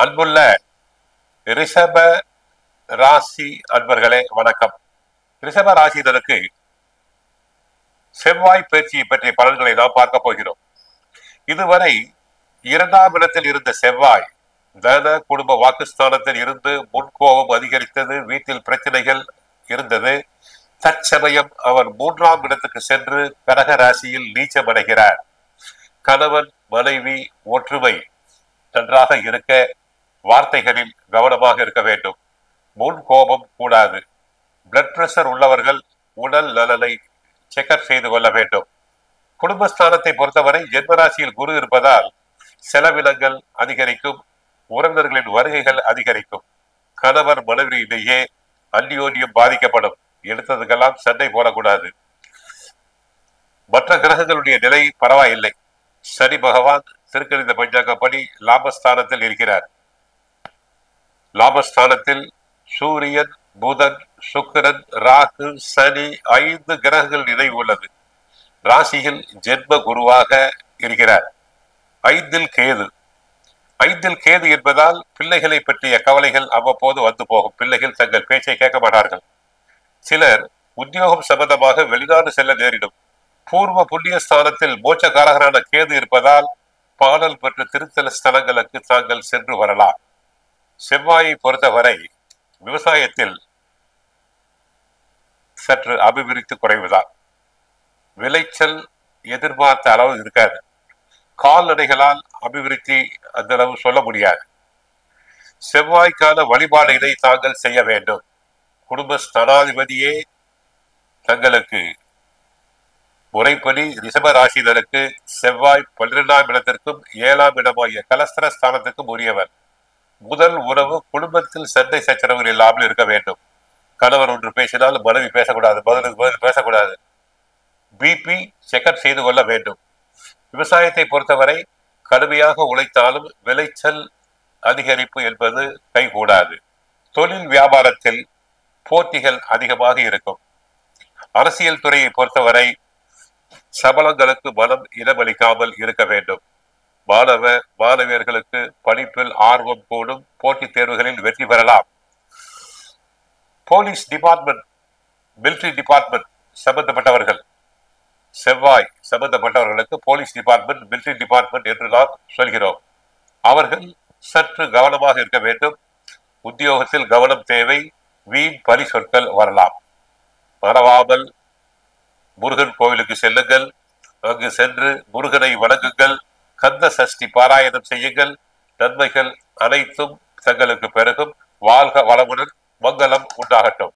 அன்புள்ள ரிஷப ராசி அன்பர்களே வணக்கம். ரிஷப ராசியினருக்கு செவ்வாய் பயிற்சியை பற்றிய பலன்களை நாம் பார்க்க போகிறோம். இதுவரை 2ஆம் இடத்தில் இருந்த செவ்வாய் தன குடும்ப வாக்குஸ்தானத்தில் இருந்து முன்கோபம் அதிகரித்தது, வீட்டில் பிரச்சனைகள் இருந்தது. தற்சமயம் அவர் 3ஆம் இடத்துக்கு சென்று கடக ராசியில் நீச்சமடைகிறார். கணவன் மனைவி ஒற்றுமை நன்றாக இருக்க வார்த்தைகளில் கவனமாக இருக்க வேண்டும். முன் கோபம் கூடாது. பிளட் பிரஷர் உள்ளவர்கள் உடல் நலனை செக்அப் செய்து கொள்ள வேண்டும். குடும்பஸ்தானத்தை பொறுத்தவரை ஜென்மராசியில் குரு இருப்பதால் செலவினங்கள் அதிகரிக்கும், உறவினர்களின் வருகைகள் அதிகரிக்கும். கணவர் மனைவியிலேயே அந்யோன்யம் பாதிக்கப்படும். எடுத்ததுக்கெல்லாம் சண்டை போடக்கூடாது. மற்ற கிரகங்களுடைய நிலை பரவாயில்லை. சனி பகவான் திருக்கணித பஞ்சாங்கப்படி லாபஸ்தானத்தில் இருக்கிறார். லாபஸ்தானத்தில் சூரியன், புதன், சுக்கிரன், ராகு, சனி 5 கிரகங்கள் நினைவு உள்ளது. ராசியில் ஜென்ம குருவாக இருக்கிறார். 5ல் கேது. 5ல் கேது என்பதால் பிள்ளைகளை பற்றிய கவலைகள் அவ்வப்போது வந்து போகும். பிள்ளைகள் தங்கள் பேச்சை கேட்க மாட்டார்கள். சிலர் உத்தியோகம் சம்பந்தமாக வெளிநாடு செல்ல நேரிடும். பூர்வ புண்ணிய ஸ்தானத்தில் மோட்சக்காரகரான கேது இருப்பதால் பாடல் பெற்ற திருத்தல ஸ்தலங்களுக்கு தாங்கள் சென்று வரலாம். செவ்வாயை பொறுத்தவரை விவசாயத்தில் சற்று அபிவிருத்தி குறைவுதான். விளைச்சல் எதிர்பார்த்த அளவு இருக்காது. கால்நடைகளால் அபிவிருத்தி அந்த அளவு சொல்ல முடியாது. செவ்வாய்க்கான வழிபாடுகளை தாங்கள் செய்ய வேண்டும். குடும்ப ஸ்தானாதிபதியே தங்களுக்கு முறைப்படி ரிஷப ராசியினருக்கு செவ்வாய் 12ஆம் இடத்திற்கும் 7ஆம் இடமாகிய கலஸ்திர ஸ்தானத்திற்கும் உரியவர். முதல் உறவு குடும்பத்தில் சண்டை சச்சரவுகள் இல்லாமல் இருக்க வேண்டும். கணவர் ஒன்று பேசினால் மனைவி பேசக்கூடாது, பதில் பேசக்கூடாது. பிபி செக்அப் செய்து கொள்ள வேண்டும். விவசாயத்தை பொறுத்தவரை கடுமையாக உழைத்தாலும் விளைச்சல் அதிகரிப்பு என்பது கைகூடாது. தொழில் வியாபாரத்தில் போட்டிகள் அதிகமாக இருக்கும். அரசியல் துறையை பொறுத்தவரை சபலங்களுக்கு மனம் இடமளிக்காமல் இருக்க வேண்டும். மாணவியர்களுக்கு படிப்பில் ஆர்வம் கூடும். போட்டித் தேர்வுகளில் வெற்றி பெறலாம். போலீஸ் டிபார்ட்மெண்ட், மிலிட்டரி டிபார்ட்மெண்ட் சம்பந்தப்பட்டவர்கள், செவ்வாய் சம்பந்தப்பட்டவர்களுக்கு போலீஸ் டிபார்ட்மெண்ட், மிலிட்டரி டிபார்ட்மெண்ட் என்று நாம் சொல்கிறோம். அவர்கள் சற்று கவனமாக இருக்க வேண்டும். உத்தியோகத்தில் கவனம் தேவை. வீண் பழி சொற்கள் வரலாம். மறவாமல் முருகன் கோவிலுக்கு செல்லுங்கள். அங்கு சென்று முருகனை வணங்குங்கள். கந்த சஷ்டி பாராயணம் செய்யுங்கள். நன்மைகள் அனைத்தும் தங்களுக்கு பெருகும். வாழ்க வளமுடன். மங்களம் உண்டாகட்டும்.